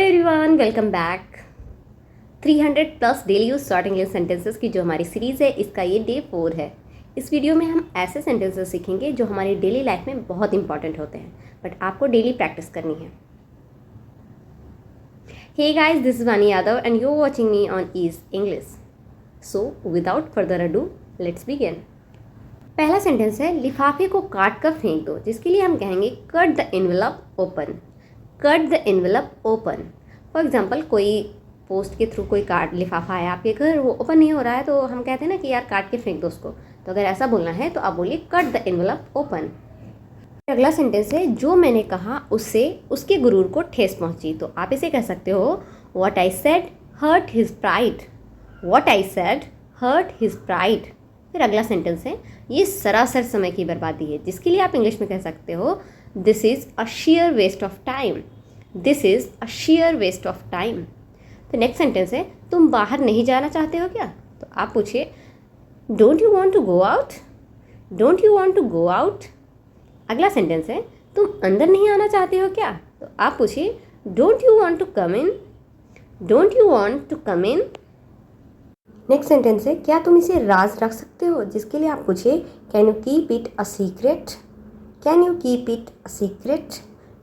Everyone, welcome back. 300 plus daily use short English sentences की जो हमारी सीरीज़ है, इसका ये डे 4 है। इस वीडियो में हम ऐसे सेंटेंसेस सीखेंगे जो हमारी डेली लाइफ में बहुत इंपॉर्टेंट होते हैं, बट आपको डेली प्रैक्टिस करनी है। Hey guys, this is Vani Yadav and you watching me on ease English. So without further ado, let's begin. पहला सेंटेंस है, लिफाफे को काट कर फेंक दो, जिसके लिए हम कहेंगे cut the envelope open. Cut the envelope open. For example, कोई पोस्ट के थ्रू कोई कार्ड लिफाफा आया आपके घर, वो ओपन नहीं हो रहा है, तो हम कहते हैं ना कि यार काट के फेंक दो उसको। तो अगर ऐसा बोलना है तो आप बोलिए कट द एनवेलप ओपन। अगला सेंटेंस है, जो मैंने कहा उससे उसके गुरूर को ठेस पहुंची। तो आप इसे कह सकते हो, what I said hurt his pride. What I said hurt his pride. फिर अगला सेंटेंस है, ये सरासर समय की बर्बादी है, जिसके लिए आप इंग्लिश में कह सकते हो, this is a sheer waste of time. This is a sheer waste of time. तो नेक्स्ट सेंटेंस है, तुम बाहर नहीं जाना चाहते हो क्या? तो आप पूछिए, don't you want to go out. Don't you want to go out. अगला सेंटेंस है, तुम अंदर नहीं आना चाहते हो क्या? तो आप पूछिए, don't you want to come in. Don't you want to come in. Next sentence है, क्या तुम इसे राज रख सकते हो? जिसके लिए आप पूछिए, can you keep it a secret. Can you keep it a secret.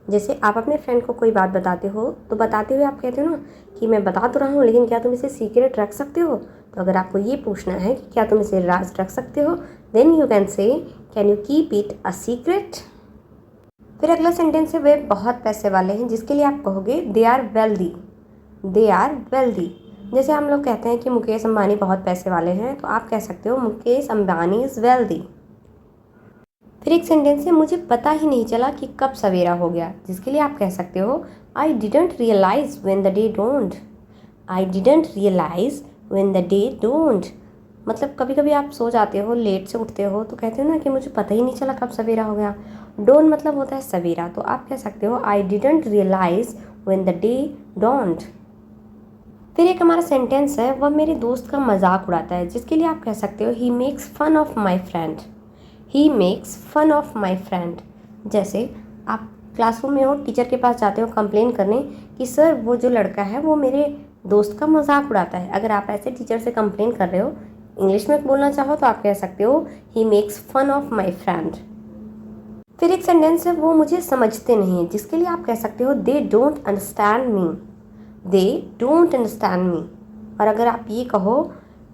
जैसे आप अपने फ्रेंड को कोई बात बताते हो, तो बताते हुए आप कहते हो ना कि मैं बता तो रहा हूँ, लेकिन क्या तुम इसे सीक्रेट रख सकते हो? तो अगर आपको ये पूछना है कि क्या तुम इसे राज रख सकते हो, then you can say can you keep it a secret. फिर अगला सेंटेंस है, वे बहुत पैसे वाले हैं, जिसके लिए आप कहोगे, they are wealthy. They are wealthy. जैसे हम लोग कहते हैं कि मुकेश अंबानी बहुत पैसे वाले हैं, तो आप कह सकते हो, मुकेश अंबानी इज़ वेल्दी। फिर एक सेंटेंस है, मुझे पता ही नहीं चला कि कब सवेरा हो गया, जिसके लिए आप कह सकते हो, I didn't realise when the day dawned. I didn't realise when the day dawned. मतलब कभी कभी आप सो जाते हो, लेट से उठते हो, तो कहते हो ना कि मुझे पता ही नहीं चला कब सवेरा हो गया। डोंट मतलब होता है सवेरा, तो आप कह सकते हो, I didn't realise when the day dawned. फिर एक हमारा सेंटेंस है, वह मेरे दोस्त का मजाक उड़ाता है, जिसके लिए आप कह सकते हो, he makes fun of my friend. He makes fun of my friend. जैसे आप क्लासरूम में हो, टीचर के पास जाते हो कंप्लेन करने कि सर वो जो लड़का है वो मेरे दोस्त का मजाक उड़ाता है। अगर आप ऐसे टीचर से कंप्लेन कर रहे हो, इंग्लिश में बोलना चाहो तो आप कह सकते हो, he makes fun of my friend. फिर एक सेंटेंस है, वो मुझे समझते नहीं, जिसके लिए आप कह सकते हो, they don't understand me. They don't understand me. और अगर आप ये कहो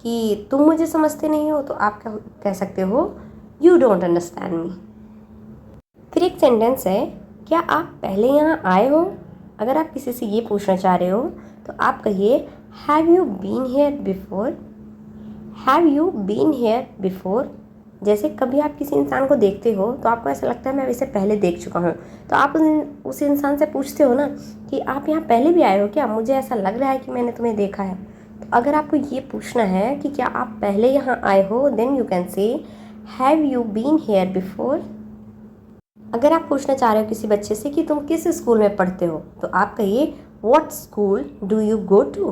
कि तुम मुझे समझते नहीं हो, तो आप कह सकते हो, यू डोंट अंडरस्टैंड मी। फिर एक सेंटेंस है, क्या आप पहले यहाँ आए हो? अगर आप किसी से ये पूछना चाह रहे हो, तो आप कहिए, have you been here before. Have you been here before. जैसे कभी आप किसी इंसान को देखते हो, तो आपको ऐसा लगता है मैं इसे पहले देख चुका हूँ, तो आप उस इंसान से पूछते हो ना कि आप यहाँ पहले भी आए हो क्या? मुझे ऐसा लग रहा है कि मैंने तुम्हें देखा है। तो अगर आपको ये पूछना है कि क्या आप पहले यहाँ आए हो, then you can say have you been here before. अगर आप पूछना चाह रहे हो किसी बच्चे से कि तुम किस स्कूल में पढ़ते हो, तो आप कहिए, what school do you go to.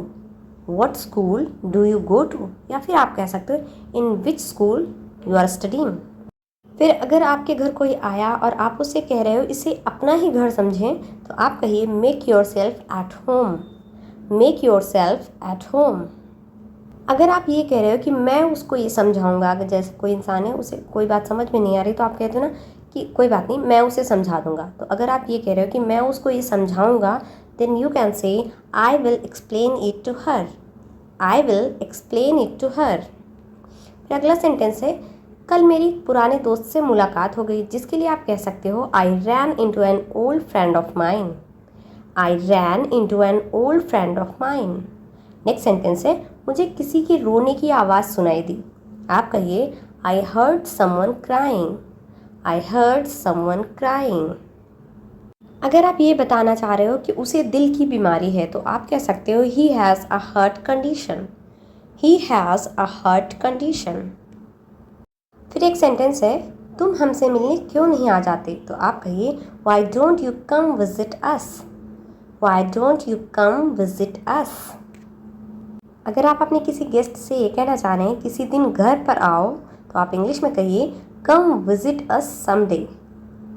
What school do you go to. या फिर आप कह सकते हो, in which school you are studying. फिर अगर आपके घर कोई आया और आप उससे कह रहे हो इसे अपना ही घर समझें, तो आप कहिए, make your self at home. Make your self at home. अगर आप ये कह रहे हो कि मैं उसको ये समझाऊंगा, अगर जैसे कोई इंसान है, उसे कोई बात समझ में नहीं आ रही, तो आप कहते हो ना कि कोई बात नहीं, मैं उसे समझा दूंगा। तो अगर आप ये कह रहे हो कि मैं उसको ये समझाऊंगा, then you can say I will explain it to her. I will explain it to her. फिर अगला सेंटेंस है, कल मेरी पुराने दोस्त से मुलाकात हो गई, जिसके लिए आप कह सकते हो, I ran into an old friend of mine. I ran into an old friend of mine. Next sentence है, मुझे किसी की रोने की आवाज़ सुनाई दी। आप कहिए, I heard someone crying. I heard someone crying. अगर आप ये बताना चाह रहे हो कि उसे दिल की बीमारी है, तो आप कह सकते हो, he has a heart condition. He has a heart condition. फिर एक सेंटेंस है, तुम हमसे मिलने क्यों नहीं आ जाते? तो आप कहिए, why don't you come visit us. Why don't you come visit us. अगर आप अपने किसी गेस्ट से ये कहना चाह रहे हैं, किसी दिन घर पर आओ, तो आप इंग्लिश में कहिए, कम विजिट अस समडे।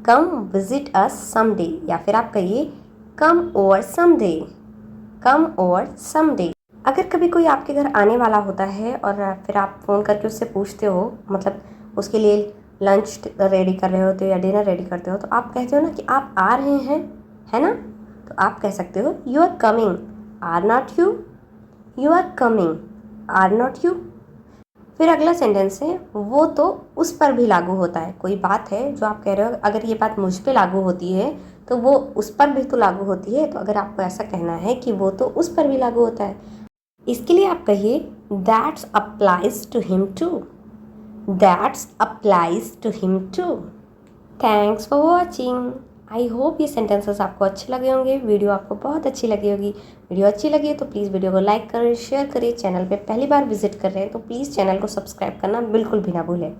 कम विजिट अस समडे। या फिर आप कहिए, come over someday. Come over someday. अगर कभी कोई आपके घर आने वाला होता है और फिर आप फ़ोन करके उससे पूछते हो, मतलब उसके लिए लंच रेडी कर रहे होते हो या डिनर रेडी करते हो, तो आप कहते हो ना कि आप आ रहे हैं, है ना? तो आप कह सकते हो you are coming, are not you? You are coming, are not you? फिर अगला सेंटेंस है वो तो उस पर भी लागू होता है। कोई बात है जो आप कह रहे हो, अगर ये बात मुझ पे लागू होती है तो वो उस पर भी तो लागू होती है। तो अगर आपको ऐसा कहना है कि वो तो उस पर भी लागू होता है, इसके लिए आप कहिए that's applies to him too. That's applies to him too. Thanks for watching. I hope ये सेंटेंसेस आपको अच्छे लगे होंगे, वीडियो आपको बहुत अच्छी लगी होगी। वीडियो अच्छी लगी है तो प्लीज़ वीडियो को लाइक करें, शेयर करें। चैनल पे पहली बार विजिट कर रहे हैं तो प्लीज़ चैनल को सब्सक्राइब करना बिल्कुल भी ना भूलें।